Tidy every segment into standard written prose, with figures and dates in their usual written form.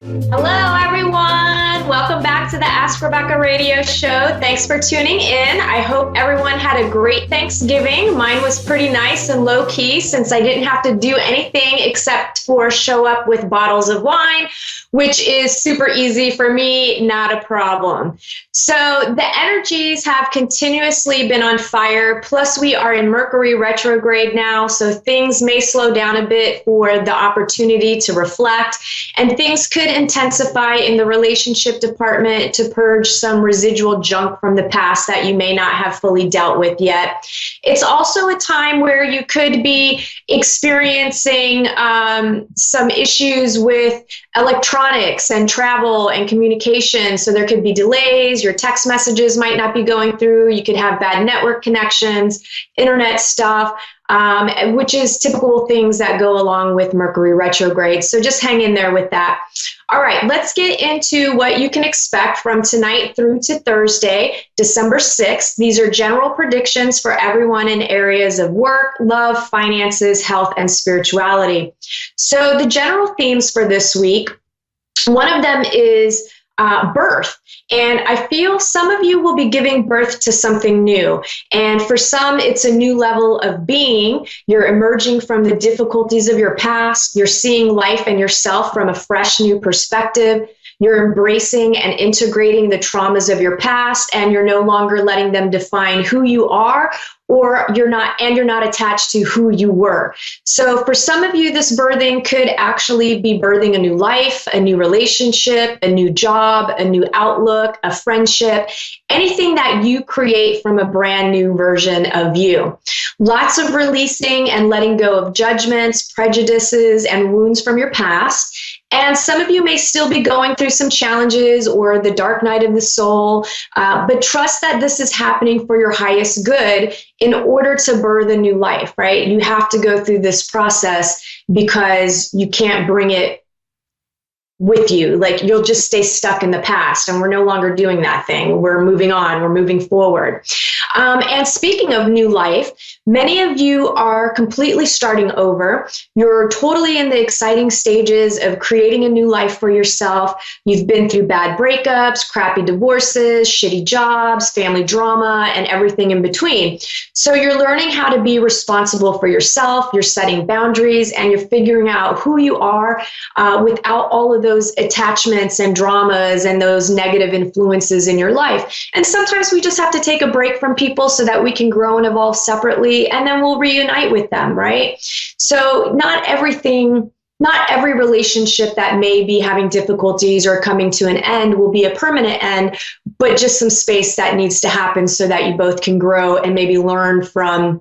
Hello, everyone. Welcome back to the Ask Rebecca radio show. Thanks for tuning in. I hope everyone had a great Thanksgiving. Mine was pretty nice and low key since I didn't have to do anything except for show up with bottles of wine, which is super easy for me, not a problem. So the energies have continuously been on fire. Plus, we are in Mercury retrograde now, so things may slow down a bit for the opportunity to reflect, and things could intensify in the relationship department to purge some residual junk from the past that you may not have fully dealt with yet. It's also a time where you could be experiencing some issues with electronics and travel and communication. So there could be delays. Your text messages might not be going through. You could have bad network connections, internet stuff, which is typical things that go along with Mercury retrograde. So just hang in there with that. All right, let's get into what you can expect from tonight through to Thursday, December 6th. These are general predictions for everyone in areas of work, love, finances, health, and spirituality. So the general themes for this week, one of them is birth. And I feel some of you will be giving birth to something new. And for some, it's a new level of being. You're emerging from the difficulties of your past. You're seeing life and yourself from a fresh new perspective. You're embracing and integrating the traumas of your past, and you're no longer letting them define who you are, or you're not attached to who you were. So for some of you, this birthing could actually be birthing a new life, a new relationship, a new job, a new outlook, a friendship, anything that you create from a brand new version of you. Lots of releasing and letting go of judgments, prejudices, and wounds from your past. And some of you may still be going through some challenges or the dark night of the soul, but trust that this is happening for your highest good in order to birth a new life, right? You have to go through this process because you can't bring it with you. Like, you'll just stay stuck in the past, and we're no longer doing that thing. We're moving on, we're moving forward. And speaking of new life, many of you are completely starting over. You're totally in the exciting stages of creating a new life for yourself. You've been through bad breakups, crappy divorces, shitty jobs, family drama, and everything in between. So you're learning how to be responsible for yourself, you're setting boundaries, and you're figuring out who you are without all of those attachments and dramas and those negative influences in your life. And sometimes we just have to take a break from people so that we can grow and evolve separately, and then we'll reunite with them, right? So not every relationship that may be having difficulties or coming to an end will be a permanent end, but just some space that needs to happen so that you both can grow and maybe learn from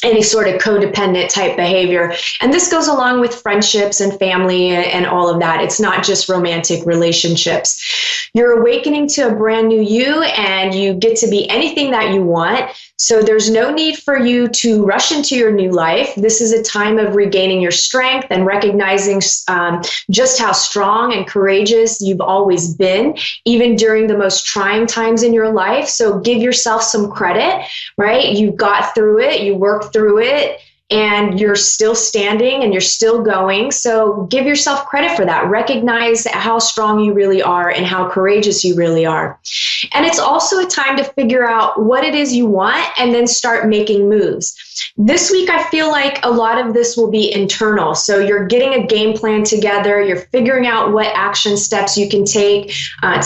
any sort of codependent type behavior. And this goes along with friendships and family and all of that. It's not just romantic relationships. You're awakening to a brand new you, and you get to be anything that you want. So there's no need for you to rush into your new life. This is a time of regaining your strength and recognizing just how strong and courageous you've always been, even during the most trying times in your life. So give yourself some credit, right? You got through it, you worked through it, and you're still standing and you're still going. So give yourself credit for that. Recognize how strong you really are and how courageous you really are. And it's also a time to figure out what it is you want and then start making moves. This week, I feel like a lot of this will be internal. So you're getting a game plan together. You're figuring out what action steps you can take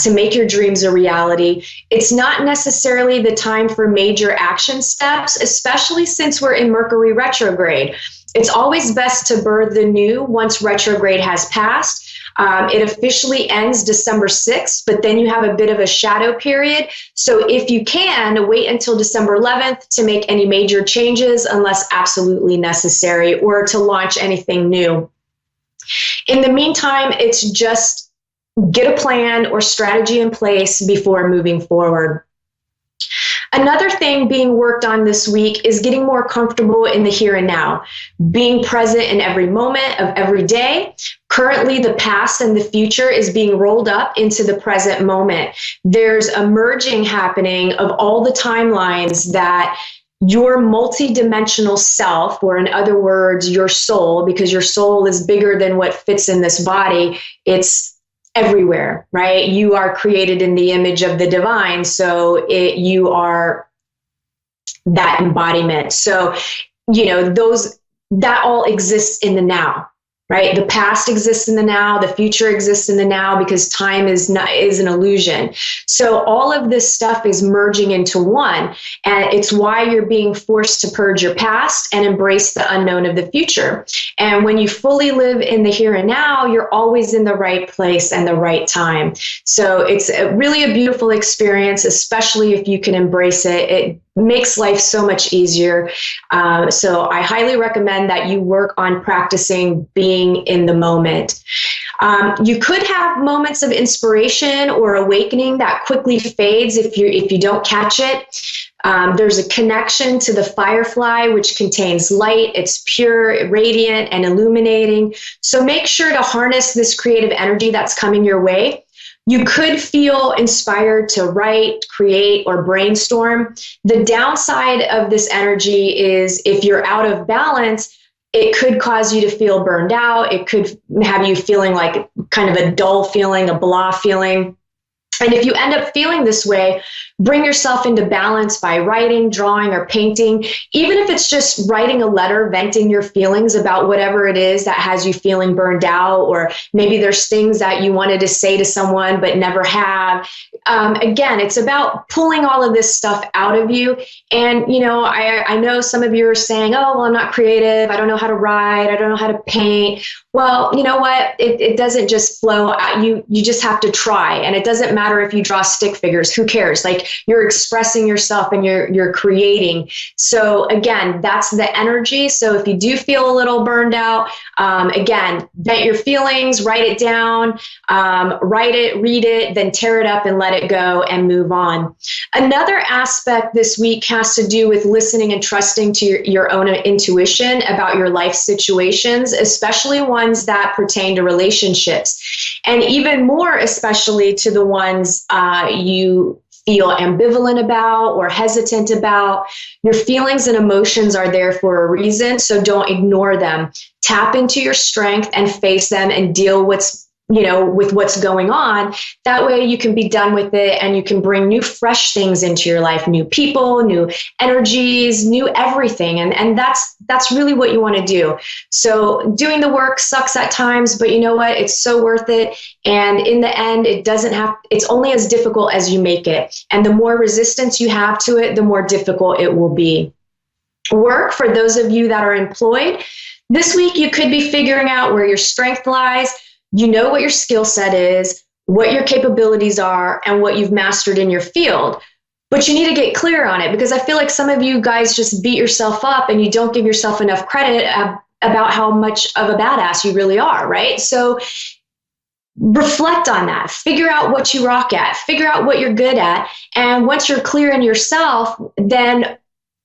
to make your dreams a reality. It's not necessarily the time for major action steps, especially since we're in Mercury retrograde. It's always best to birth the new once retrograde has passed. It officially ends December 6th, but then you have a bit of a shadow period. So if you can, wait until December 11th to make any major changes unless absolutely necessary, or to launch anything new. In the meantime, it's just get a plan or strategy in place before moving forward. Another thing being worked on this week is getting more comfortable in the here and now, being present in every moment of every day. Currently, the past and the future is being rolled up into the present moment. There's a merging happening of all the timelines that your multidimensional self, or in other words, your soul, because your soul is bigger than what fits in this body. It's everywhere, right? You are created in the image of the divine. So you are that embodiment. So, that all exists in the now, right? The past exists in the now, the future exists in the now, because time is an illusion. So all of this stuff is merging into one, and it's why you're being forced to purge your past and embrace the unknown of the future. And when you fully live in the here and now, you're always in the right place and the right time. So it's really a beautiful experience, especially if you can embrace it. It makes life so much easier. So I highly recommend that you work on practicing being in the moment. You could have moments of inspiration or awakening that quickly fades if you don't catch it. There's a connection to the firefly, which contains light. It's pure, radiant, and illuminating. So make sure to harness this creative energy that's coming your way. You could feel inspired to write, create, or brainstorm. The downside of this energy is if you're out of balance, it could cause you to feel burned out. It could have you feeling like kind of a dull feeling, a blah feeling. And if you end up feeling this way, bring yourself into balance by writing, drawing, or painting. Even if it's just writing a letter, venting your feelings about whatever it is that has you feeling burned out, or maybe there's things that you wanted to say to someone but never have. Again, it's about pulling all of this stuff out of you. And, I know some of you are saying, oh, well, I'm not creative. I don't know how to write. I don't know how to paint. Well, you know what? It doesn't just flow out. You just have to try. And it doesn't matter if you draw stick figures. Who cares? Like, you're expressing yourself and you're creating. So again, that's the energy. So if you do feel a little burned out, again, vent your feelings, write it down, write it, read it, then tear it up and let it go and move on. Another aspect this week has to do with listening and trusting to your own intuition about your life situations, especially ones that pertain to relationships, and even more especially to the ones you feel ambivalent about or hesitant about. Your feelings and emotions are there for a reason, so don't ignore them. Tap into your strength and face them and deal with what's going on. That way you can be done with it and you can bring new, fresh things into your life, new people, new energies, new everything. And that's really what you want to do. So doing the work sucks at times, but you know what? It's so worth it. And in the end, it's only as difficult as you make it. And the more resistance you have to it, the more difficult it will be. Work, for those of you that are employed, this week you could be figuring out where your strength lies. You know what your skill set is, what your capabilities are, and what you've mastered in your field. But you need to get clear on it, because I feel like some of you guys just beat yourself up and you don't give yourself enough credit about how much of a badass you really are, right? So reflect on that. Figure out what you rock at. Figure out what you're good at. And once you're clear in yourself, then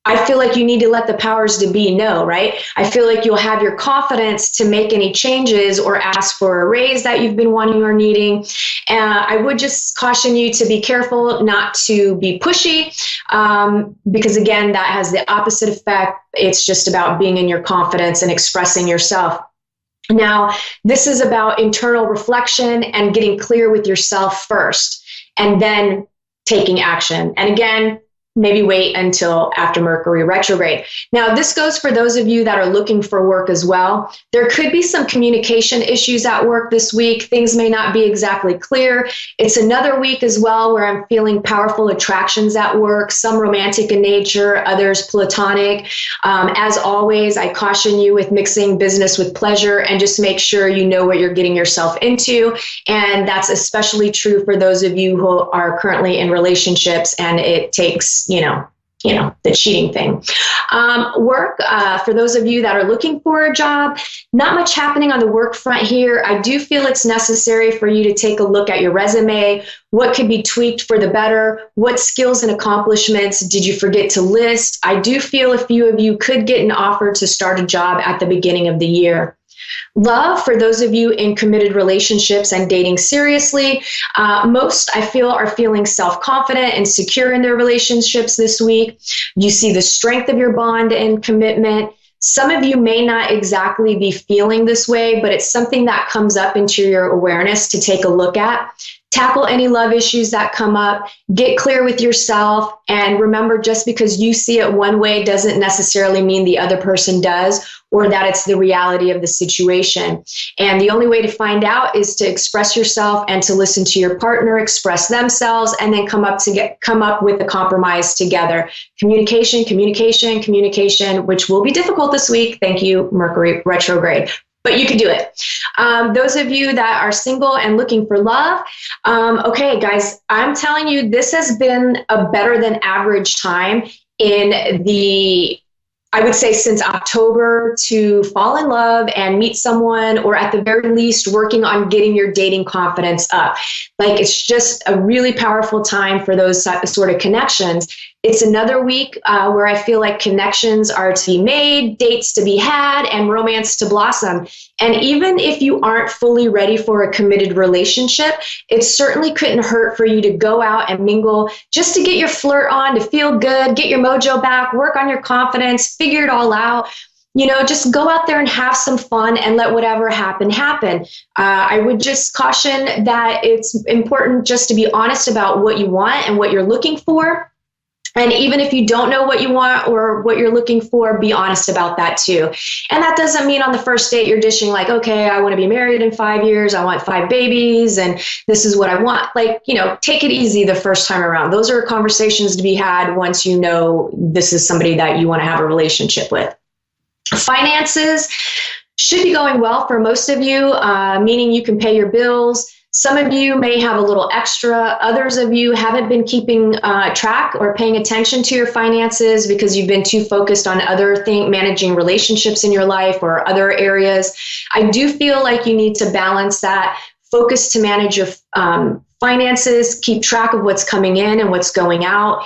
I feel like you need to let the powers to be know, right? I feel like you'll have your confidence to make any changes or ask for a raise that you've been wanting or needing. I would just caution you to be careful not to be pushy, because again, that has the opposite effect. It's just about being in your confidence and expressing yourself. Now, this is about internal reflection and getting clear with yourself first, and then taking action. And again, maybe wait until after Mercury retrograde. Now, this goes for those of you that are looking for work as well. There could be some communication issues at work this week. Things may not be exactly clear. It's another week as well where I'm feeling powerful attractions at work, some romantic in nature, others platonic. As always, I caution you with mixing business with pleasure, and just make sure you know what you're getting yourself into. And that's especially true for those of you who are currently in relationships and it takes the cheating thing. Work, for those of you that are looking for a job, not much happening on the work front here. I do feel it's necessary for you to take a look at your resume. What could be tweaked for the better? What skills and accomplishments did you forget to list? I do feel a few of you could get an offer to start a job at the beginning of the year. Love, for those of you in committed relationships and dating seriously, most I feel are feeling self-confident and secure in their relationships this week. You see the strength of your bond and commitment. Some of you may not exactly be feeling this way, but it's something that comes up into your awareness to take a look at. Tackle any love issues that come up, get clear with yourself, and remember, just because you see it one way doesn't necessarily mean the other person does, or that it's the reality of the situation. And the only way to find out is to express yourself and to listen to your partner express themselves, and then come up with a compromise together. Communication, communication, communication, which will be difficult this week. Thank you, Mercury retrograde. But you can do it. Those of you that are single and looking for love, okay, guys, I'm telling you, this has been a better than average time in the, I would say, since October to fall in love and meet someone, or at the very least working on getting your dating confidence up. Like, it's just a really powerful time for those sort of connections. It's another week where I feel like connections are to be made, dates to be had, and romance to blossom. And even if you aren't fully ready for a committed relationship, it certainly couldn't hurt for you to go out and mingle, just to get your flirt on, to feel good, get your mojo back, work on your confidence, figure it all out. Just go out there and have some fun and let whatever happen, happen. I would just caution that it's important just to be honest about what you want and what you're looking for. And even if you don't know what you want or what you're looking for, be honest about that too. And that doesn't mean on the first date you're dishing like, okay, I want to be married in 5 years. I want 5 babies and this is what I want. Like, take it easy the first time around. Those are conversations to be had once you know this is somebody that you want to have a relationship with. Finances should be going well for most of you, meaning you can pay your bills. Some of you may have a little extra. Others of you haven't been keeping track or paying attention to your finances because you've been too focused on other things, managing relationships in your life or other areas. I do feel like you need to balance that. Focus to manage your finances, keep track of what's coming in and what's going out.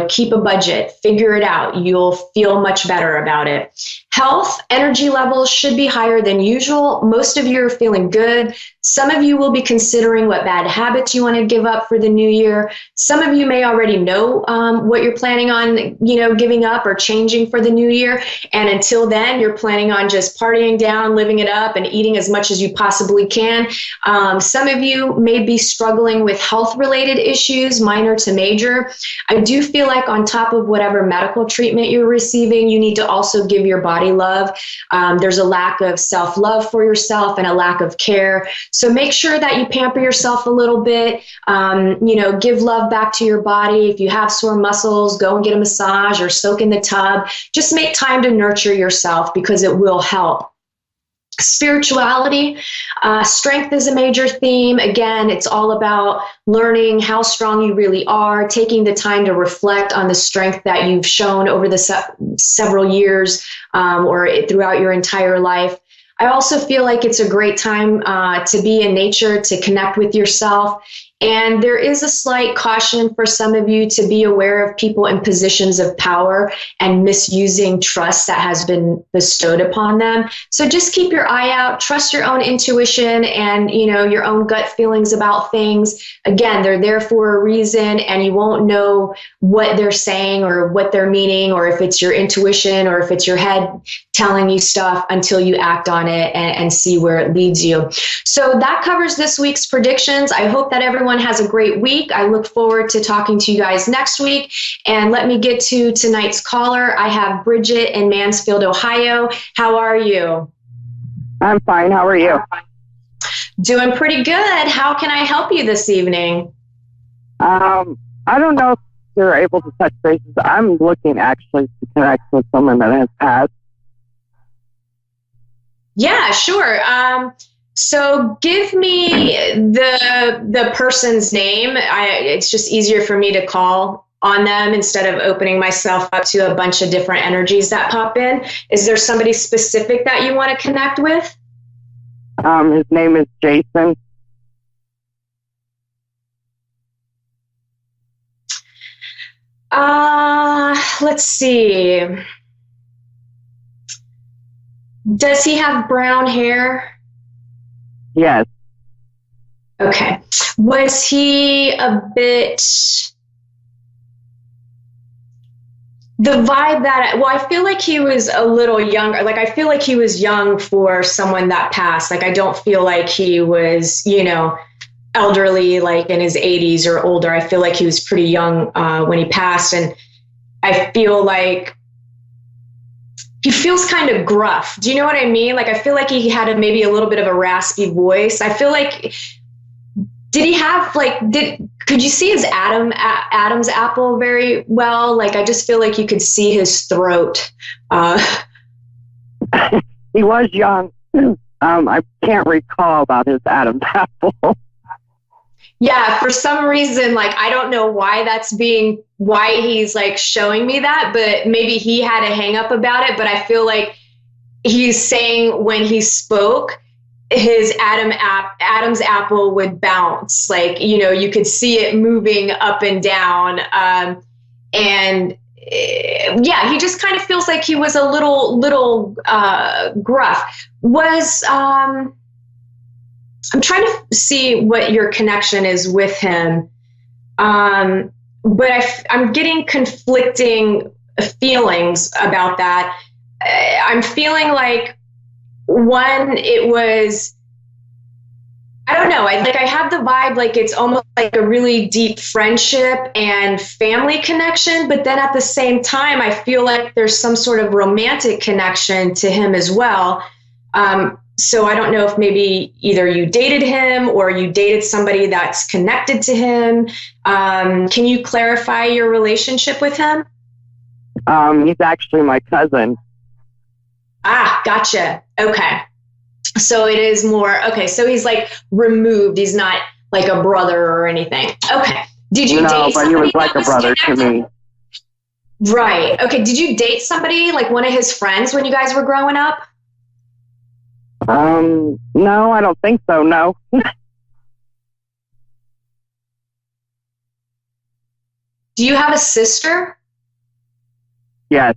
Keep a budget, figure it out. You'll feel much better about it. Health, energy levels should be higher than usual. Most of you are feeling good. Some of you will be considering what bad habits you want to give up for the new year. Some of you may already know what you're planning on, giving up or changing for the new year. And until then, you're planning on just partying down, living it up, and eating as much as you possibly can. Some of you may be struggling with health-related issues, minor to major. I do feel like on top of whatever medical treatment you're receiving, you need to also give your body love. There's a lack of self-love for yourself and a lack of care. So make sure that you pamper yourself a little bit, give love back to your body. If you have sore muscles, go and get a massage or soak in the tub. Just make time to nurture yourself because it will help. Spirituality, strength is a major theme. Again, it's all about learning how strong you really are, taking the time to reflect on the strength that you've shown over the several years or throughout your entire life. I also feel like it's a great time to be in nature, to connect with yourself. And there is a slight caution for some of you to be aware of people in positions of power and misusing trust that has been bestowed upon them. So just keep your eye out, trust your own intuition and, your own gut feelings about things. Again, they're there for a reason and you won't know what they're saying or what they're meaning, or if it's your intuition or if it's your head telling you stuff until you act on it and see where it leads you. So that covers this week's predictions. I hope that everyone has a great week. I look forward to talking to you guys next week. And let me get to tonight's caller. I have Bridget in Mansfield, Ohio. How are you? I'm fine. How are you? Doing pretty good. How can I help you this evening? I don't know if you're able to touch bases. I'm looking actually to connect with someone that has passed. Yeah, sure. So give me the person's name. It's just easier for me to call on them instead of opening myself up to a bunch of different energies that pop in. Is there somebody specific that you want to connect with? His name is Jason. Let's see. Does he have brown hair? Yes. Okay. Was he a bit the vibe I feel like he was a little younger. Like, I feel like he was young for someone that passed. Like, I don't feel like he was, elderly, like in his 80s or older. I feel like he was pretty young when he passed. And I feel like he feels kind of gruff. Do you know what I mean? Like, I feel like he had maybe a little bit of a raspy voice. I feel like, could you see his Adam's apple very well? Like, I just feel like you could see his throat. He was young. I can't recall about his Adam's apple. Yeah, for some reason, like, I don't know why he's like showing me that, but maybe he had a hang up about it. But I feel like he's saying when he spoke, his Adam's apple would bounce. Like, you could see it moving up and down. He just kind of feels like he was a little gruff. I'm trying to see what your connection is with him. But I'm getting conflicting feelings about that. I'm feeling like, one, it was, I don't know. I have the vibe like it's almost like a really deep friendship and family connection. But then at the same time, I feel like there's some sort of romantic connection to him as well. So I don't know if maybe either you dated him or you dated somebody that's connected to him. Can you clarify your relationship with him? He's actually my cousin. Ah, gotcha. Okay. So it is more, okay. So he's like removed. He's not like a brother or anything. Okay. Did you date somebody? No, but he was like a brother to me. Right. Okay. Did you date somebody, like one of his friends, when you guys were growing up? No, I don't think so. No. Do you have a sister? Yes.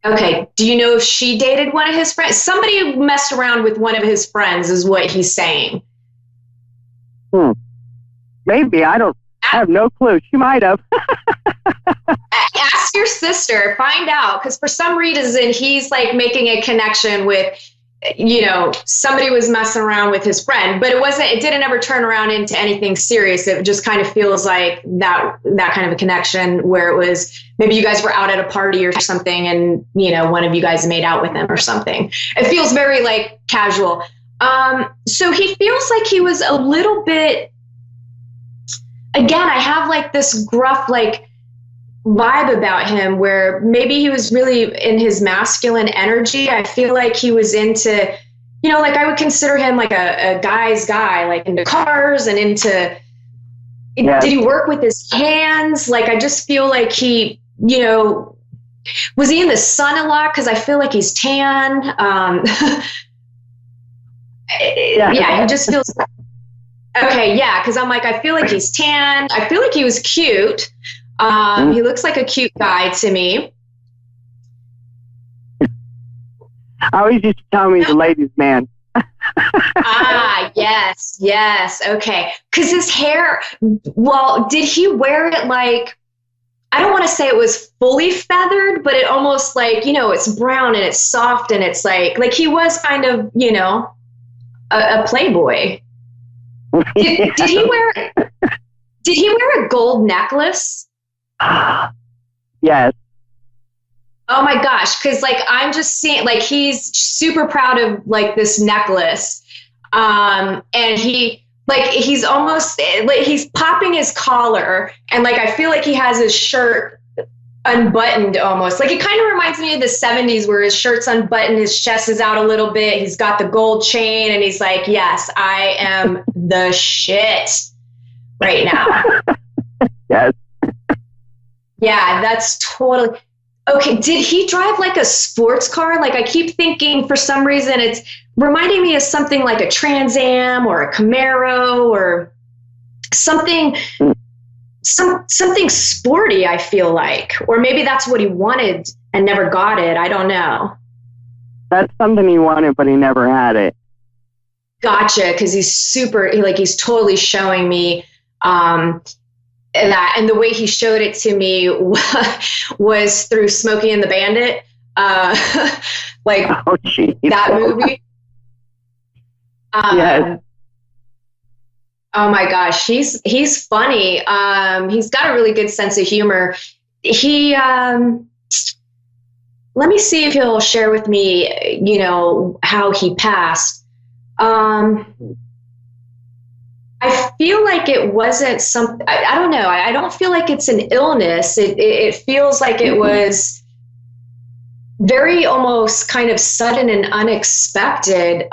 Okay. Do you know if she dated one of his friends? Somebody messed around with one of his friends is what he's saying. Maybe. I have no clue. She might have. Ask your sister, find out, because for some reason he's like making a connection with, somebody was messing around with his friend, but it didn't ever turn around into anything serious. It just kind of feels like that kind of a connection where it was maybe you guys were out at a party or something and, one of you guys made out with him or something. It feels very like casual. So he feels like he was a little bit, again, I have like this gruff, like, vibe about him where maybe he was really in his masculine energy. I feel like he was into, like I would consider him like a guy's guy, like into cars and into, Did he work with his hands? Like, I just feel like he, was he in the sun a lot? Cause I feel like he's tan. He just feels, okay. Yeah. Cause I'm like, I feel like he's tan. I feel like he was cute. He looks like a cute guy to me. I always used to tell me the ladies' man. Yes. Okay. Because his hair, did he wear it like, I don't want to say it was fully feathered, but it almost like, it's brown and it's soft and it's like he was kind of, a playboy. Did he wear a gold necklace? Yes. Oh my gosh. Cause like, I'm just seeing like, he's super proud of like this necklace. And he's almost like he's popping his collar and like, I feel like he has his shirt unbuttoned almost. Like it kind of reminds me of the 70s where his shirt's unbuttoned, his chest is out a little bit. He's got the gold chain and he's like, yes, I am the shit right now. Yes. Yeah, that's totally okay. Did he drive like a sports car? Like I keep thinking for some reason it's reminding me of something like a Trans Am or a Camaro or something sporty, I feel like. Or maybe that's what he wanted and never got it. I don't know. That's something he wanted, but he never had it. Gotcha, because he's totally showing me that, and the way he showed it to me was through Smokey and the Bandit, like that movie. Yes. Oh my gosh, he's funny. He's got a really good sense of humor. He let me see if he'll share with me, you know, how he passed. I feel like it wasn't something, I don't know. I don't feel like it's an illness. It feels like it was very almost kind of sudden and unexpected.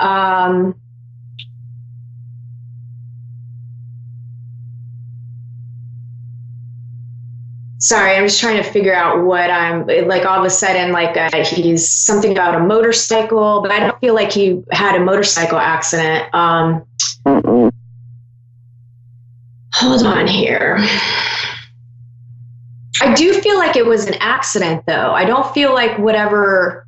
Sorry, I'm just trying to figure out what I'm like. All of a sudden, like he's something about a motorcycle, but I don't feel like he had a motorcycle accident. Hold on here. I do feel like it was an accident, though. I don't feel like whatever.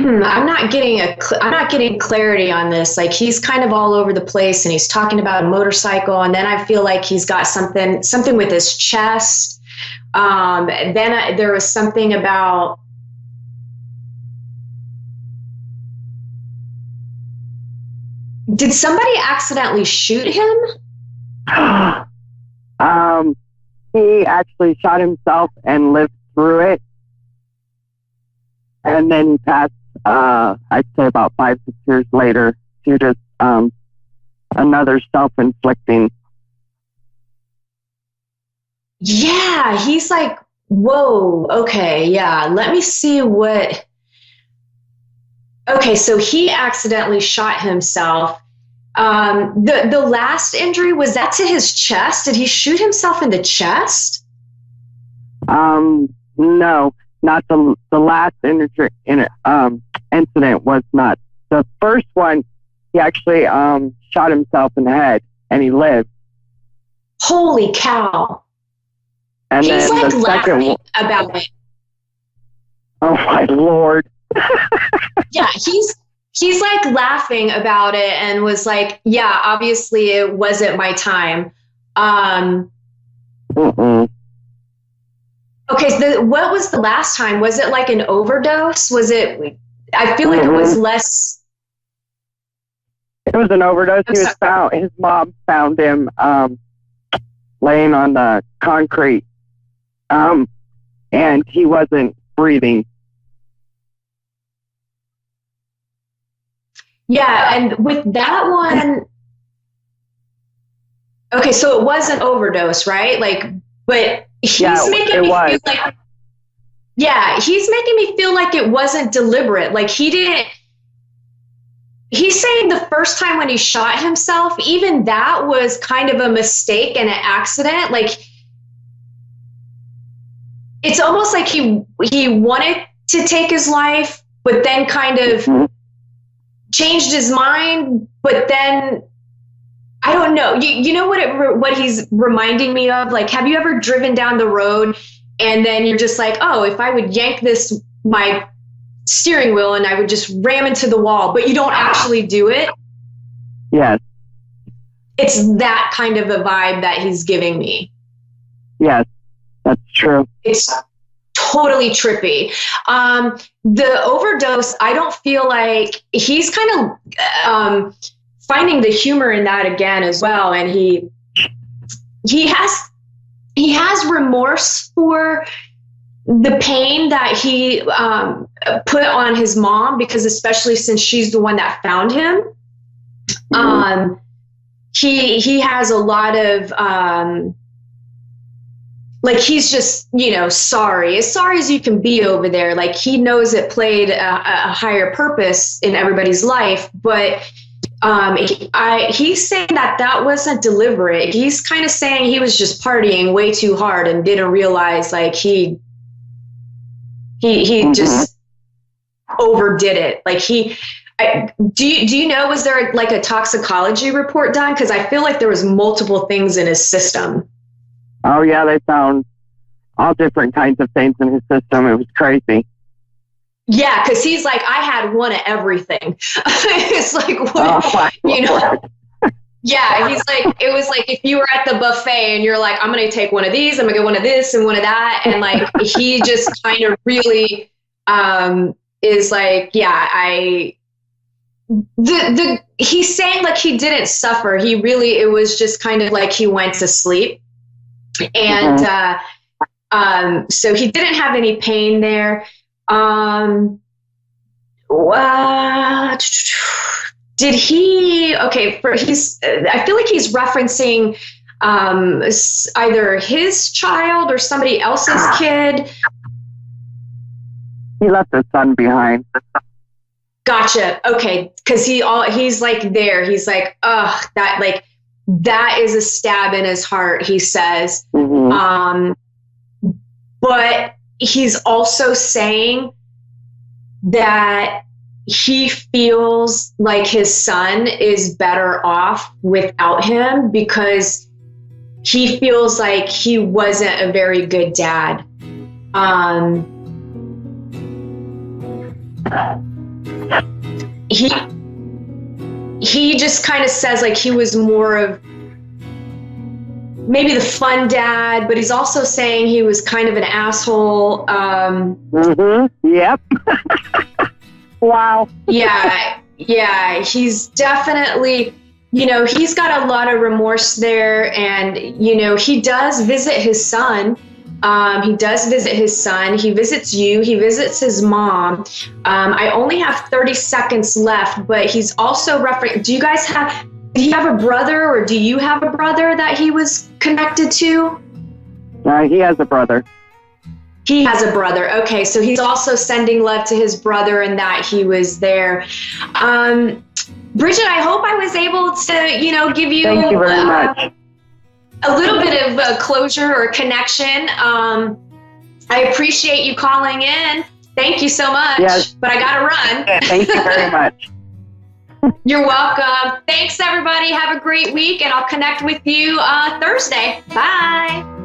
I'm not getting clarity on this. Like he's kind of all over the place, and he's talking about a motorcycle, and then I feel like he's got something with his chest. Then there was something about. Did somebody accidentally shoot him? He actually shot himself and lived through it. And then he passed, I'd say about 5-6 years later, to just another self-inflicting. Yeah, he's like, whoa, okay, yeah, let me see what. Okay, so he accidentally shot himself. The last injury, was that to his chest? Did he shoot himself in the chest? No, not the last incident was not. The first one, he actually shot himself in the head, and he lived. Holy cow. And he's then like the laughing about it. Oh my Lord. Yeah, he's like laughing about it and was like, yeah, obviously it wasn't my time. Okay, so what was the last time? Was it like an overdose? Was it, I feel like it was less. It was an overdose. His mom found him laying on the concrete, and he wasn't breathing. Yeah, and with that one, okay, so it was an overdose, right? Like, but he's making me feel like, yeah, he's making me feel like it wasn't deliberate. Like he's saying the first time when he shot himself, even that was kind of a mistake and an accident. Like, it's almost like he wanted to take his life, but then kind of changed his mind. But then, I don't know. You know what he's reminding me of? Like, have you ever driven down the road and then you're just like, oh, if I would yank my steering wheel and I would just ram into the wall, but you don't actually do it? Yes. It's that kind of a vibe that he's giving me. Yes, that's true. It's totally trippy. The overdose, I don't feel like he's kind of finding the humor in that again as well. And he has remorse for the pain that he put on his mom, because especially since she's the one that found him. He has a lot of like, he's just, sorry as you can be over there. Like, he knows it played a higher purpose in everybody's life, but he's saying that wasn't deliberate. He's kind of saying he was just partying way too hard and didn't realize, like, he just overdid it. Like, do you know, was there like a toxicology report done? Because I feel like there was multiple things in his system. Oh yeah, they found all different kinds of things in his system. It was crazy. Yeah, because he's like, I had one of everything. It's like, what, you know? Yeah, he's like, it was like if you were at the buffet and you're like, I'm going to take one of these, I'm going to get one of this and one of that. And like, he just kind of really is like, yeah, he's saying like he didn't suffer. It was just kind of like he went to sleep. And so he didn't have any pain there. Did he, okay, I feel like he's referencing either his child or somebody else's kid. He left his son behind. Gotcha. Okay. Cause he's like there. He's like, ugh, that is a stab in his heart, he says. Mm-hmm. But he's also saying that he feels like his son is better off without him because he feels like he wasn't a very good dad. He just kind of says like he was more of maybe the fun dad, but he's also saying he was kind of an asshole. Yep. Wow. Yeah. He's definitely, he's got a lot of remorse there. And, he does visit his son. He visits you. He visits his mom. I only have 30 seconds left, but he's also referring, did he have a brother or do you have a brother that he was connected to? He has a brother. He has a brother. Okay, so he's also sending love to his brother and that he was there. Bridget, I hope I was able to, give you, thank you very much. A little bit of closure or connection. I appreciate you calling in. Thank you so much. Yes. But I got to run. Thank you very much. You're welcome. Thanks, everybody. Have a great week, and I'll connect with you Thursday. Bye.